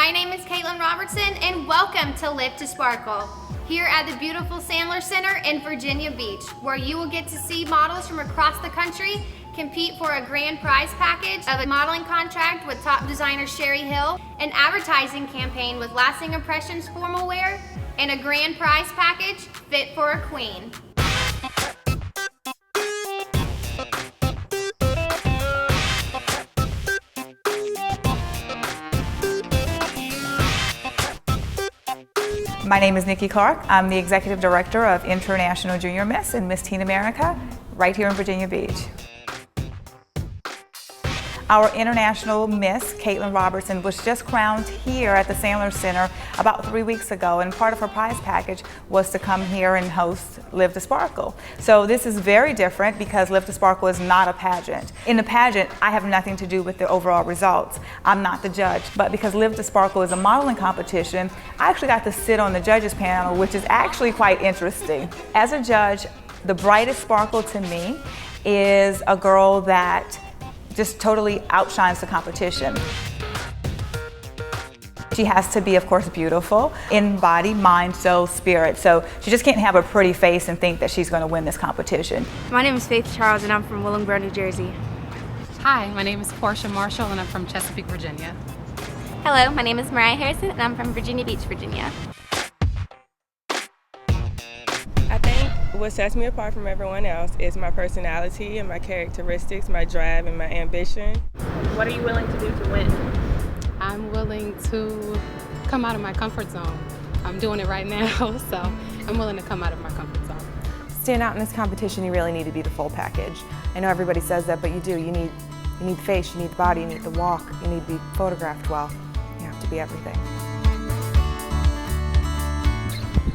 My name is Caitlin Robertson, and welcome to Live to Sparkle, here at the beautiful Sandler Center in Virginia Beach, where you will get to see models from across the country compete for a grand prize package of a modeling contract with top designer Sherry Hill, an advertising campaign with Lasting Impressions formal wear, and a grand prize package fit for a queen. My name is Nikki Clark. I'm the Executive Director of International Junior Miss and Miss Teen America, right here in Virginia Beach. Our International Miss, Caitlin Robertson, was just crowned here at the Sandler Center about 3 weeks ago, and part of her prize package was to come here and host Live to Sparkle. So this is very different because Live to Sparkle is not a pageant. In the pageant, I have nothing to do with the overall results. I'm not the judge, but because Live to Sparkle is a modeling competition, I actually got to sit on the judges panel, which is actually quite interesting. As a judge, the brightest sparkle to me is a girl that just totally outshines the competition. She has to be, of course, beautiful in body, mind, soul, spirit. So she just can't have a pretty face and think that she's going to win this competition. My name is Faith Charles, and I'm from Willingboro, New Jersey. Hi, my name is Portia Marshall, and I'm from Chesapeake, Virginia. Hello, my name is Mariah Harrison, and I'm from Virginia Beach, Virginia. I think what sets me apart from everyone else is my personality and my characteristics, my drive and my ambition. What are you willing to do to win? I'm willing to come out of my comfort zone. I'm doing it right now, so I'm willing to come out of my comfort zone. Stand out in this competition, you really need to be the full package. I know everybody says that, but you do. You need the face, you need the body, you need the walk, you need to be photographed well. You have to be everything.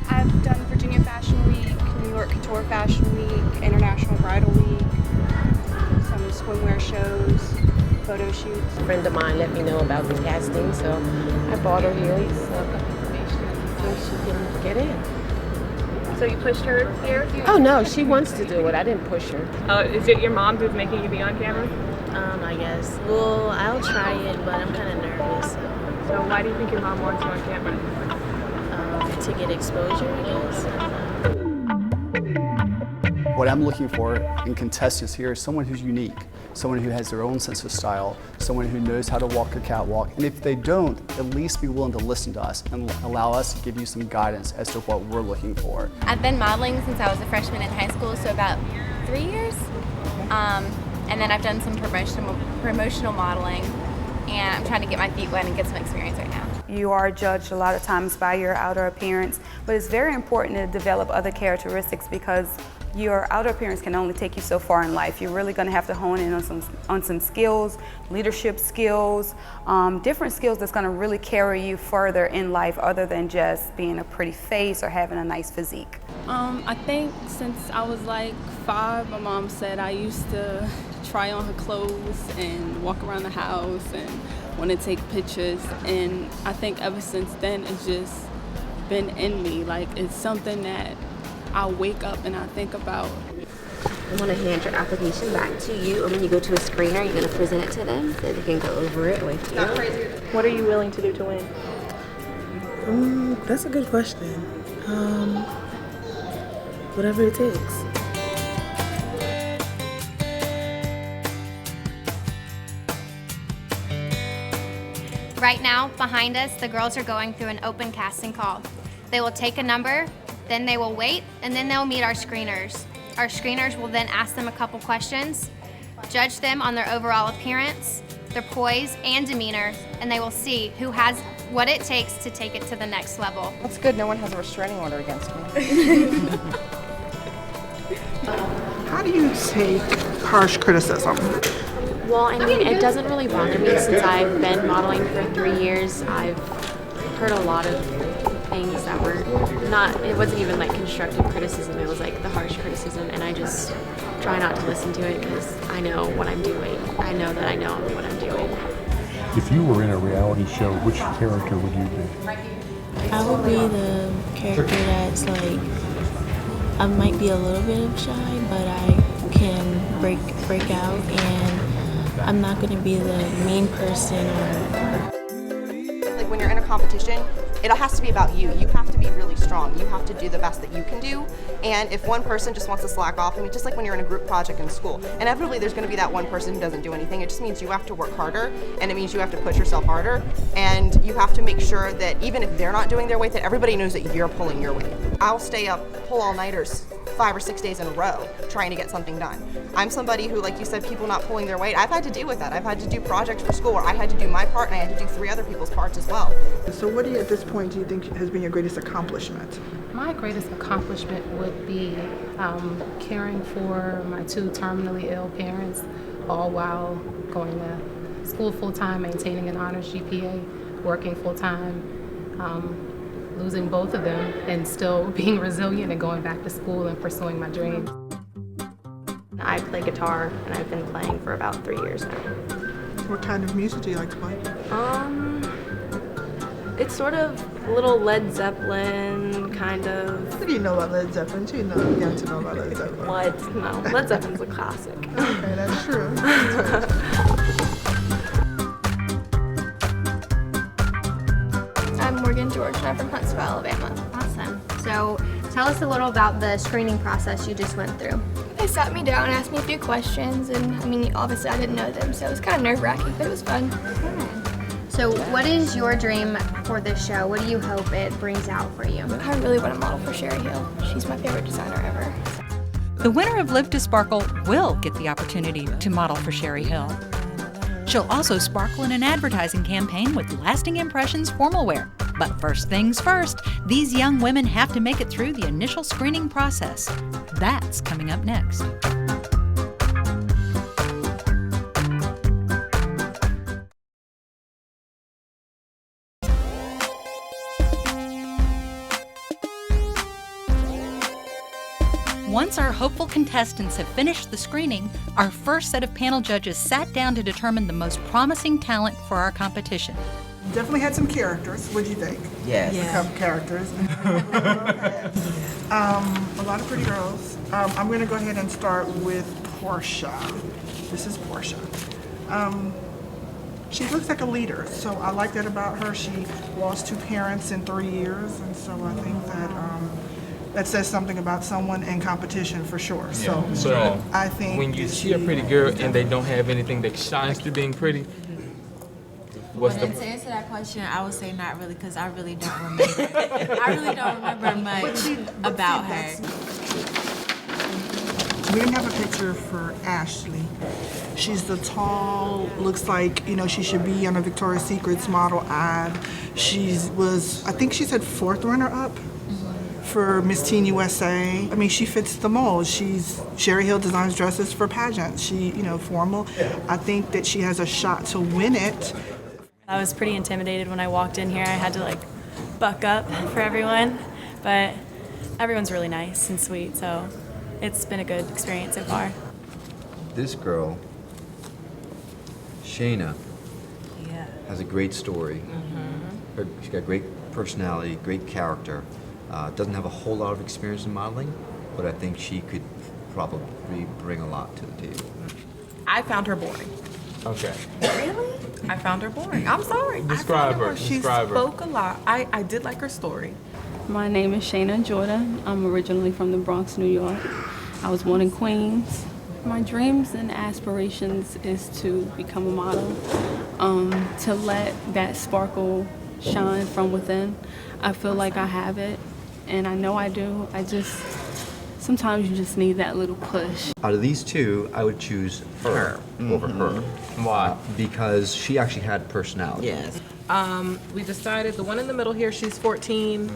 I've done Virginia Fashion Week, New York Couture Fashion Week, International Bridal Week, some swimwear shows, photo shoots. A friend of mine let me know about the casting, so I brought her here so she can get in. So you pushed her here? Oh no, she wants to do it. I didn't push her. Is it your mom who's making you be on camera? I guess. Well, I'll try it, but I'm kind of nervous. So why do you think your mom wants you on camera? To get exposure, I guess. What I'm looking for in contestants here is someone who's unique, someone who has their own sense of style, someone who knows how to walk a catwalk, and if they don't, at least be willing to listen to us and allow us to give you some guidance as to what we're looking for. I've been modeling since I was a freshman in high school, so about 3 years. And then I've done some promotional modeling, and I'm trying to get my feet wet and get some experience right now. You are judged a lot of times by your outer appearance, but it's very important to develop other characteristics because your outer appearance can only take you so far in life. You're really going to have to hone in on some skills, leadership skills, different skills that's going to really carry you further in life other than just being a pretty face or having a nice physique. I think since I was like 5, my mom said I used to try on her clothes and walk around the house and want to take pictures, and I think ever since then it's just been in me. Like, it's something that I wake up and I think about. I want to hand your application back to you, and when you go to a screener, you're going to present it to them so they can go over it with you. What are you willing to do to win? That's a good question. Whatever it takes. Right now, behind us, the girls are going through an open casting call. They will take a number, then they will wait, and then they'll meet our screeners. Our screeners will then ask them a couple questions, judge them on their overall appearance, their poise and demeanor, and they will see who has what it takes to take it to the next level. That's good, no one has a restraining order against me. How do you take harsh criticism? Well, I mean, it doesn't really bother me since I've been modeling for 3 years. I've heard a lot of things that were it wasn't even like constructive criticism, it was like the harsh criticism, and I just try not to listen to it because I know what I'm doing. I know that I know what I'm doing. If you were in a reality show, which character would you be? I would be the character that's like, I might be a little bit shy, but I can break out, and I'm not going to be the mean person or Like when you're in a competition, it has to be about you. You have to be really strong. You have to do the best that you can do. And if one person just wants to slack off, I mean, just like when you're in a group project in school, inevitably there's going to be that one person who doesn't do anything. It just means you have to work harder, and it means you have to push yourself harder, and you have to make sure that even if they're not doing their weight, that everybody knows that you're pulling your weight. I'll stay up, pull all-nighters 5 or 6 days in a row trying to get something done. I'm somebody who, like you said, people not pulling their weight, I've had to deal with that. I've had to do projects for school where I had to do my part and I had to do 3 other people's parts as well. So what do you, at this point, do you think has been your greatest accomplishment? My greatest accomplishment would be caring for my 2 terminally ill parents, all while going to school full-time, maintaining an honors GPA, working full-time, losing both of them, and still being resilient and going back to school and pursuing my dreams. I play guitar, and I've been playing for about 3 years now. What kind of music do you like to play? It's sort of a little Led Zeppelin, kind of. What do you know about Led Zeppelin? You got to know about Led Zeppelin. What? No, Led Zeppelin's a classic. Okay, that's true. I'm Morgan George, and I'm from Huntsville, Alabama. Awesome. So tell us a little about the screening process you just went through. They sat me down and asked me a few questions, and I mean, obviously I didn't know them, so it was kind of nerve-wracking, but it was fun. So what is your dream for this show? What do you hope it brings out for you? I really want to model for Sherry Hill. She's my favorite designer ever. The winner of Live to Sparkle will get the opportunity to model for Sherry Hill. She'll also sparkle in an advertising campaign with Lasting Impressions formal wear. But first things first, these young women have to make it through the initial screening process. That's coming up next. Once our hopeful contestants have finished the screening, our first set of panel judges sat down to determine the most promising talent for our competition. Definitely had some characters. What do you think? Yes. A couple characters. A lot of pretty girls. I'm going to go ahead and start with Portia. This is Portia. She looks like a leader, so I like that about her. She lost 2 parents in 3 years, and so I think that that says something about someone in competition for sure. Yeah. So I think when you see a pretty girl and they don't have anything that shines through being pretty, what's To answer that question, I would say not really, because I really don't remember. I really don't remember much about her. We didn't have a picture for Ashley. She's the tall, looks like, you know, she should be on a Victoria's Secret's model ad. She was, I think she said 4th runner-up for Miss Teen USA. I mean, she fits the mold. Sherry Hill designs dresses for pageants. She, you know, formal. I think that she has a shot to win it. I was pretty intimidated when I walked in here. I had to buck up for everyone, but everyone's really nice and sweet, so it's been a good experience so far. This girl, Shayna, has a great story. She's got great personality, great character. Doesn't have a whole lot of experience in modeling, but I think she could probably bring a lot to the table. I found her boring. Okay. Really? I found her boring. I'm sorry. Describe her. She Describe her. spoke a lot. I did like her story. My name is Shayna Jordan. I'm originally from the Bronx, New York. I was born in Queens. My dreams and aspirations is to become a model, to let that sparkle shine from within. I feel like I have it, and I know I do. Sometimes you just need that little push. Out of these 2, I would choose her over her. Why? Because she actually had personality. Yes. We decided the one in the middle here, she's 14.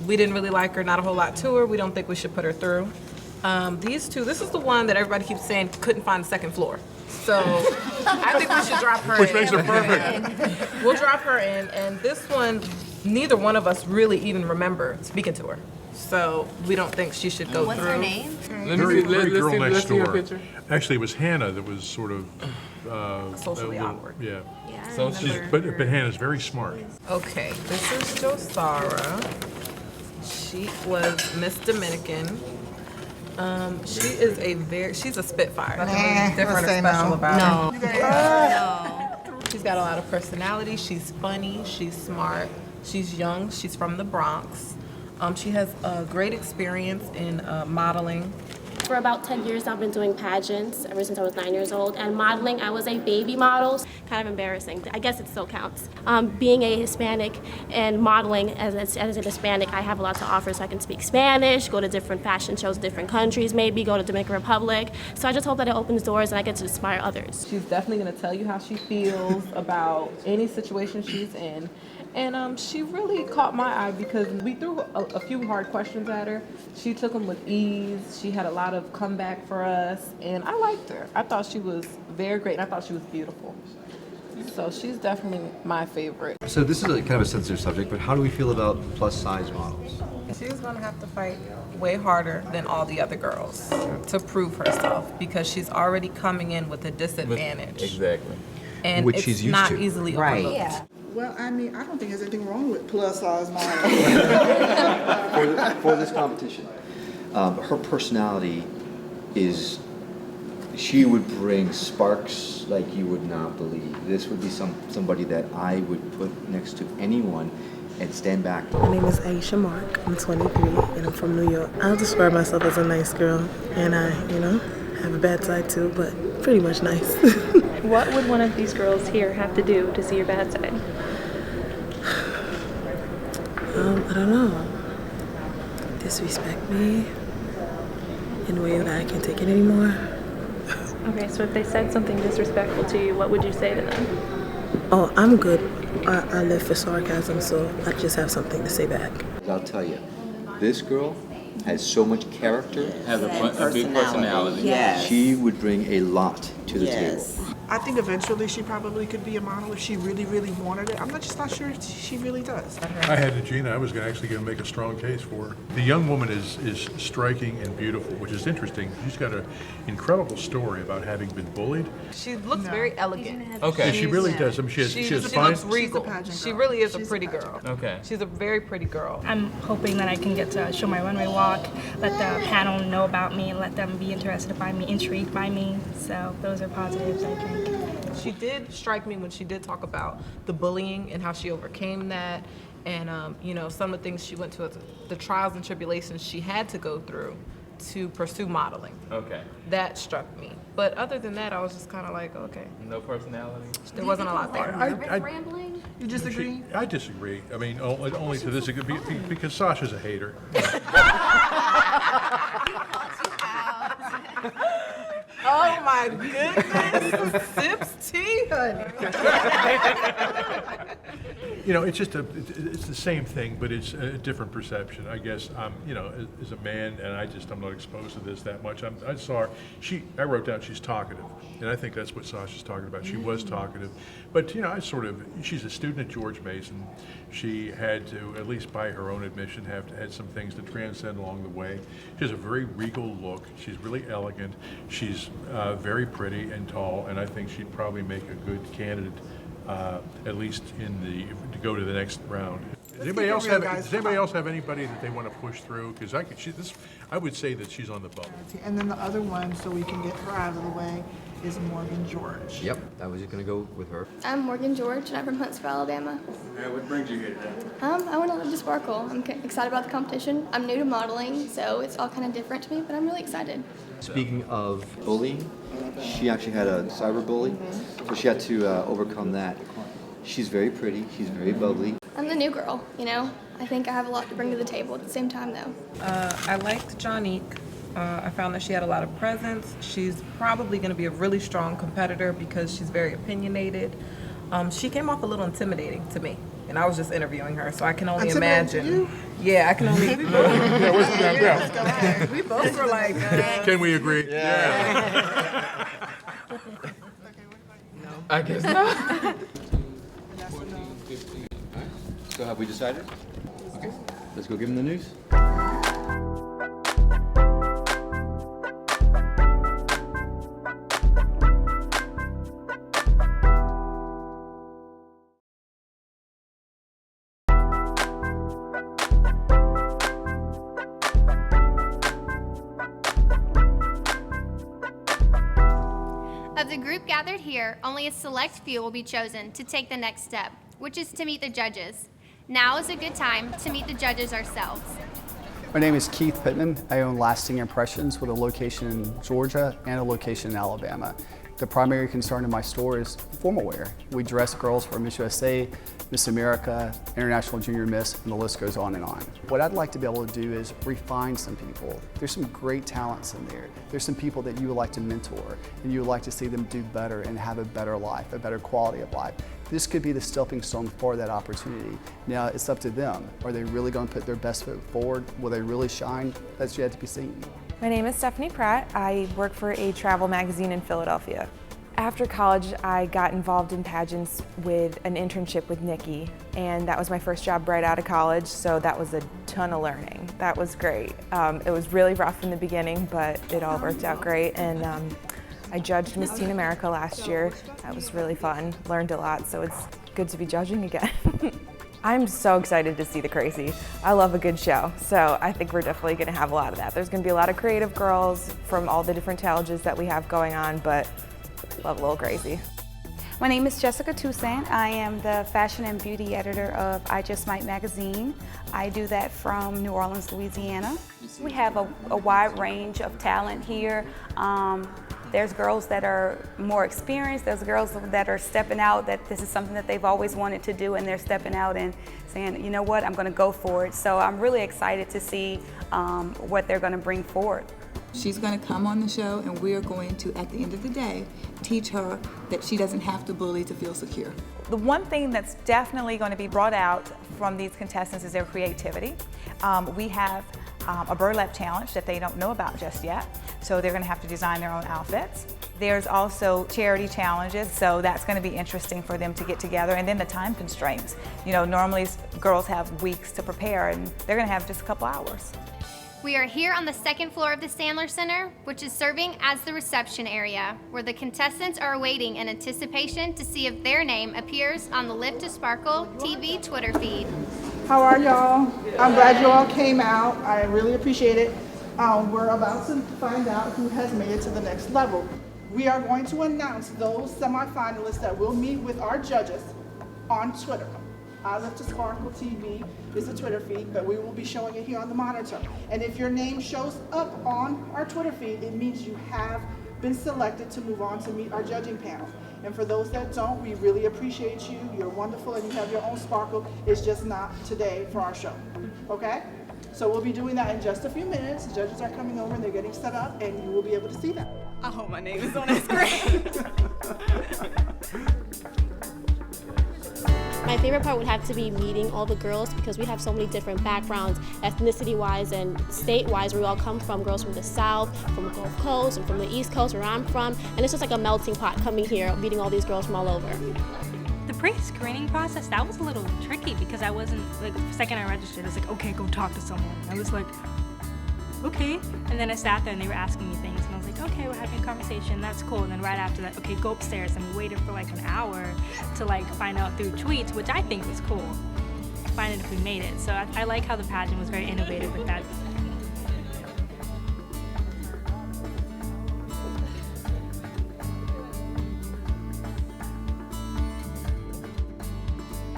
We didn't really like her, not a whole lot to her. We don't think we should put her through. These 2, this is the one that everybody keeps saying couldn't find the 2nd floor. So I think we should drop her in. Which makes her perfect. We'll drop her in, and this one, neither one of us really even remember speaking to her. So we don't think she should go through. What's her name? Let's see her picture. Actually, it was Hannah that was sort of socially awkward. Yeah. So but Hannah's very smart. Okay, this is Josara. She was Miss Dominican. She's a spitfire. Nothing really different or special about her. No. She's got a lot of personality. She's funny. She's smart. She's young. She's from the Bronx. She has a great experience in modeling. For about 10 years, I've been doing pageants ever since I was 9 years old. And modeling, I was a baby model. Kind of embarrassing. I guess it still counts. Being a Hispanic and modeling as a Hispanic, I have a lot to offer. So I can speak Spanish, go to different fashion shows, different countries, maybe go to Dominican Republic. So I just hope that it opens doors and I get to inspire others. She's definitely going to tell you how she feels about any situation she's in. And she really caught my eye because we threw a few hard questions at her. She took them with ease. She had a lot of comeback for us, and I liked her. I thought she was very great, and I thought she was beautiful. So she's definitely my favorite. So this is kind of a sensitive subject, but how do we feel about plus-size models? She's going to have to fight way harder than all the other girls to prove herself because she's already coming in with a disadvantage. Exactly. And Which it's she's used not to. easily Right. overlooked. Yeah. Well, I mean, I don't think there's anything wrong with plus size models. For this competition, her personality is, she would bring sparks like you would not believe. This would be somebody that I would put next to anyone and stand back. My name is Aisha Mark. I'm 23 and I'm from New York. I'll describe myself as a nice girl, and I, have a bad side too, but pretty much nice. What would one of these girls here have to do to see your bad side? I don't know. Disrespect me in a way that I can't take it anymore. Okay, so if they said something disrespectful to you, what would you say to them? Oh, I'm good. I live for sarcasm, so I just have something to say back. I'll tell you, this girl has so much character. Has a big personality. Yes. She would bring a lot to the table. I think eventually she probably could be a model if she really, really wanted it. I'm just not sure if she really does. I had to Gina. I was actually going to make a strong case for her. The young woman is striking and beautiful, which is interesting. She's got an incredible story about having been bullied. She looks very elegant. Okay. Yeah, she really does. I mean, she has fine. Looks regal. She really is a pretty girl. Okay. She's a very pretty girl. I'm hoping that I can get to show my runway walk, let the panel know about me, and let them be interested by me, intrigued by me. So those are positives, I think. She did strike me when she did talk about the bullying and how she overcame that, and some of the things she went to, the trials and tribulations she had to go through to pursue modeling. Okay. That struck me. But other than that, I was just kind of like, okay. No personality? There wasn't a lot there. Rambling? You disagree? I disagree. I mean, only to this degree, because Sasha's a hater. Oh my goodness! Sips tea, honey. It's just it's the same thing, but it's a different perception. I guess as a man, and I'm not exposed to this that much. I saw her. I wrote down she's talkative, and I think that's what Sasha's talking about. She was talkative, but she's a student at George Mason. She had to, at least by her own admission, had some things to transcend along the way. She has a very regal look. She's really elegant. She's very pretty and tall, and I think she'd probably make a good candidate, at least to go to the next round. Does anybody else have anybody that they want to push through? Because I would say that she's on the bubble. And then the other one, so we can get her out of the way, is Morgan George. Yep, I was just going to go with her. I'm Morgan George, and I'm from Huntsville, Alabama. What brings you here today? I want to live to sparkle. I'm excited about the competition. I'm new to modeling, so it's all kind of different to me, but I'm really excited. Speaking of bullying, she actually had a cyber bully, so she had to overcome that. She's very pretty. She's very bubbly. I'm the new girl, I think I have a lot to bring to the table at the same time, though. I liked Jonique. I found that she had a lot of presence. She's probably going to be a really strong competitor because she's very opinionated. She came off a little intimidating to me, and I was just interviewing her, so I can only imagine. You? Yeah, I can only. Yeah, we both were like. Can we agree? Yeah. No. I guess not. So have we decided? Okay, let's go give them the news. A Of the group gathered here, only a select few will be chosen to take the next step, which is to meet the judges. Now is a good time to meet the judges ourselves. My name is Keith Pittman. I own Lasting Impressions with a location in Georgia and a location in Alabama. The primary concern in my store is formal wear. We dress girls for Miss USA, Miss America, International Junior Miss, and the list goes on and on. What I'd like to be able to do is refine some people. There's some great talents in there. There's some people that you would like to mentor, and you would like to see them do better and have a better life, a better quality of life. This could be the stepping stone for that opportunity. Now, it's up to them. Are they really going to put their best foot forward? Will they really shine? That's yet to be seen. My name is Stephanie Pratt. I work for a travel magazine in Philadelphia. After college, I got involved in pageants with an internship with Nikki, and that was my first job right out of college, so that was a ton of learning. That was great. It was really rough in the beginning, but it all worked out great, and I judged Miss Teen America last year. That was really fun, learned a lot, so it's good to be judging again. I'm so excited to see The Crazy. I love a good show, so I think we're definitely gonna have a lot of that. There's gonna be a lot of creative girls from all the different challenges that we have going on, but love a little crazy. My name is Jessica Toussaint. I am the fashion and beauty editor of I Just Might magazine. I do that from New Orleans, Louisiana. We have a wide range of talent here. There's girls that are more experienced, there's girls that are stepping out, that this is something that they've always wanted to do, and they're stepping out and saying, you know what, I'm gonna go for it. So I'm really excited to see what they're gonna bring forward. She's going to come on the show, and we're going to, at the end of the day, teach her that she doesn't have to bully to feel secure. The one thing that's definitely going to be brought out from these contestants is their creativity. We have a burlap challenge that they don't know about just yet, so they're going to have to design their own outfits. There's also charity challenges, so that's going to be interesting for them to get together. And then the time constraints. You know, normally girls have weeks to prepare, and they're going to have just a couple hours. We are here on the second floor of the Sandler Center, which is serving as the reception area, where the contestants are waiting in anticipation to see if their name appears on the Lift to Sparkle TV Twitter feed. How are y'all? I'm glad you all came out. I really appreciate it. We're about to find out who has made it to the next level. We are going to announce those semifinalists that will meet with our judges on Twitter. I Lift to Sparkle TV is a Twitter feed, but we will be showing it here on the monitor. And if your name shows up on our Twitter feed, it means you have been selected to move on to meet our judging panel. And for those that don't, we really appreciate you. You're wonderful and you have your own sparkle. It's just not today for our show, okay? So we'll be doing that in just a few minutes. The judges are coming over and they're getting set up, and you will be able to see them. I hope my name is on the screen. My favorite part would have to be meeting all the girls, because we have so many different backgrounds, ethnicity-wise and state-wise, where we all come from. Girls from the South, from the Gulf Coast, and from the East Coast, where I'm from. And it's just like a melting pot coming here, meeting all these girls from all over. The pre-screening process, that was a little tricky because I wasn't, like, the second I registered, I was like, okay, go talk to someone. I was like, okay. And then I sat there and they were asking me things, and I was like, okay, we're having a conversation, that's cool. And then right after that, okay, go upstairs. And we waited for like an hour to like find out through tweets, which I think was cool, finding if we made it. So I like how the pageant was very innovative with that.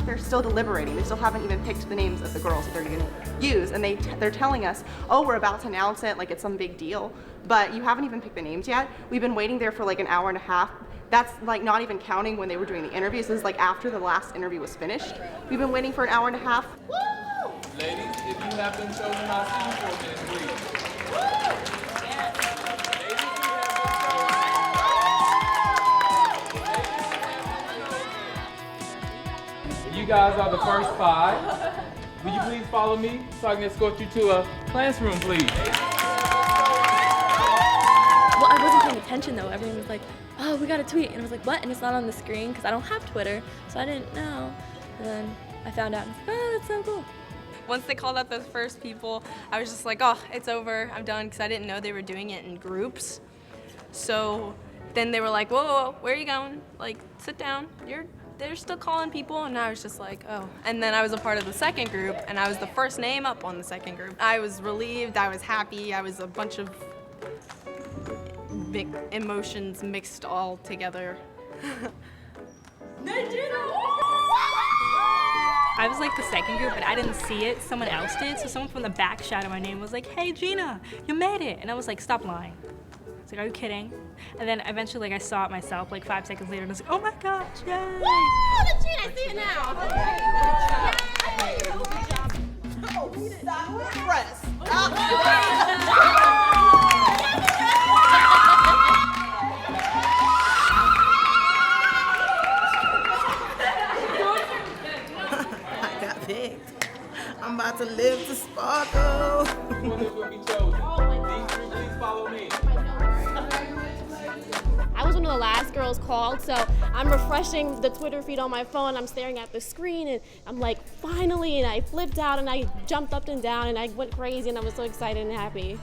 They're still deliberating. They still haven't even picked the names of the girls that they're going to use, and they're telling us, oh, we're about to announce it, like it's some big deal, but you haven't even picked the names yet. We've been waiting there for like an hour and a half. That's like not even counting when they were doing the interviews. This is like after the last interview was finished. We've been waiting for an hour and a half. Woo! Ladies, if you have been chosen, I'll see you for a minute, please. You guys are the first 5. Will you please follow me so I can escort you to a classroom, please? Well, I wasn't paying attention though. Everyone was like, oh, we got a tweet. And I was like, what? And it's not on the screen because I don't have Twitter, so I didn't know. And then I found out and I was like, oh, that's so cool. Once they called out those first people, I was just like, oh, it's over, I'm done, because I didn't know they were doing it in groups. So then they were like, whoa, whoa, whoa, where are you going? Like, sit down, they're still calling people, and I was just like, oh. And then I was a part of the second group, and I was the first name up on the second group. I was relieved, I was happy, I was a bunch of emotions mixed all together. I was like the second group, but I didn't see it. Someone else did. So someone from the back shouted my name and was like, "Hey, Gina, you made it." And I was like, "Stop lying." I was like, "Are you kidding?" And then eventually, like, I saw it myself, like 5 seconds later, and I was like, "Oh my gosh, yay!" Woo! The Gina, I see it now. I got picked. I'm about to live to sparkle. I was one of the last girls called, so I'm refreshing the Twitter feed on my phone. I'm staring at the screen, and I'm like, finally, and I flipped out, and I jumped up and down, and I went crazy, and I was so excited and happy.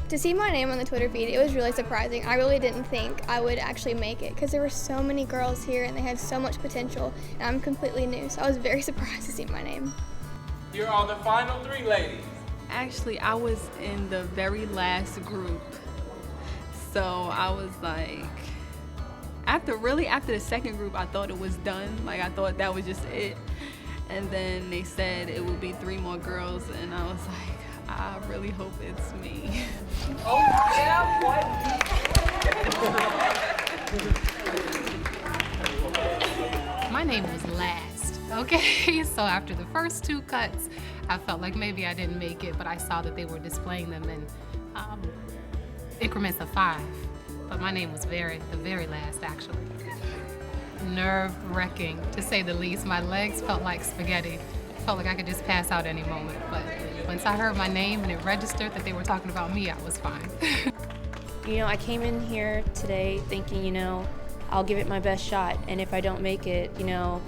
To see my name on the Twitter feed, it was really surprising. I really didn't think I would actually make it because there were so many girls here and they had so much potential, and I'm completely new, so I was very surprised to see my name. Here are the final 3 ladies. Actually, I was in the very last group. So I was like, after the second group, I thought it was done. Like, I thought that was just it. And then they said it would be 3 more girls, and I was like, I really hope it's me. Oh, yeah, My name was last, okay? So after the first 2 cuts, I felt like maybe I didn't make it, but I saw that they were displaying them in increments of 5. But my name was the very last, actually. Nerve-wracking, to say the least. My legs felt like spaghetti. Felt like I could just pass out any moment. But once I heard my name and it registered that they were talking about me, I was fine. You know, I came in here today thinking, you know, I'll give it my best shot. And if I don't make it, you know,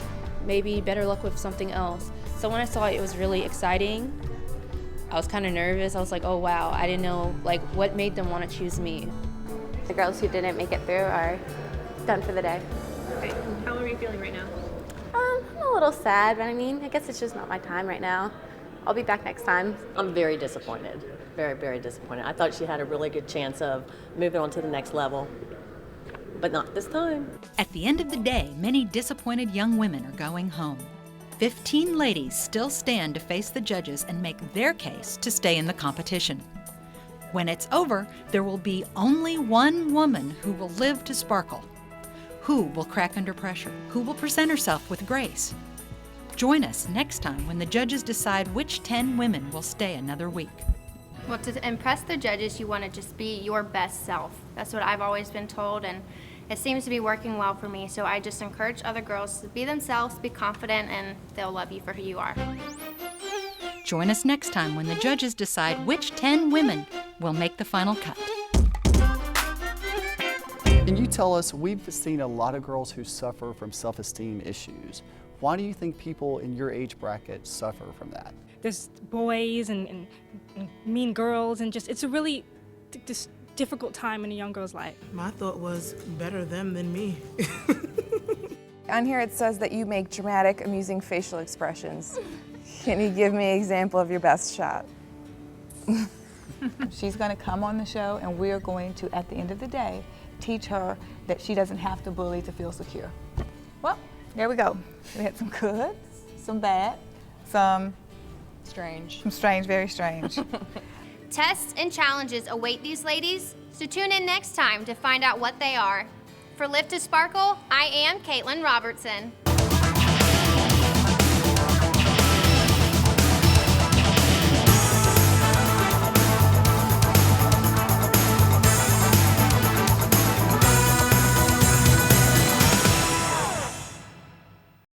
maybe better luck with something else. So when I saw it, it was really exciting. I was kind of nervous. I was like, oh, wow, I didn't know, like, what made them want to choose me. The girls who didn't make it through are done for the day. Okay. How are you feeling right now? I'm a little sad, but I mean, I guess it's just not my time right now. I'll be back next time. I'm very disappointed, very, very disappointed. I thought she had a really good chance of moving on to the next level, but not this time. At the end of the day, many disappointed young women are going home. 15 ladies still stand to face the judges and make their case to stay in the competition. When it's over, there will be only one woman who will live to sparkle. Who will crack under pressure? Who will present herself with grace? Join us next time when the judges decide which 10 women will stay another week. Well, to impress the judges, you want to just be your best self. That's what I've always been told, and it seems to be working well for me. So I just encourage other girls to be themselves, be confident, and they'll love you for who you are. Join us next time when the judges decide which 10 women will make the final cut. Can you tell us, we've seen a lot of girls who suffer from self-esteem issues. Why do you think people in your age bracket suffer from that? There's boys and mean girls, and just, it's a really just difficult time in a young girl's life. My thought was better them than me. On here it says that you make dramatic, amusing facial expressions. Can you give me an example of your best shot? She's going to come on the show, and we're going to, at the end of the day, teach her that she doesn't have to bully to feel secure. Well, there we go. We had some good, some bad, some strange. Some strange, very strange. Tests and challenges await these ladies, so tune in next time to find out what they are. For Lift to Sparkle, I am Caitlin Robertson.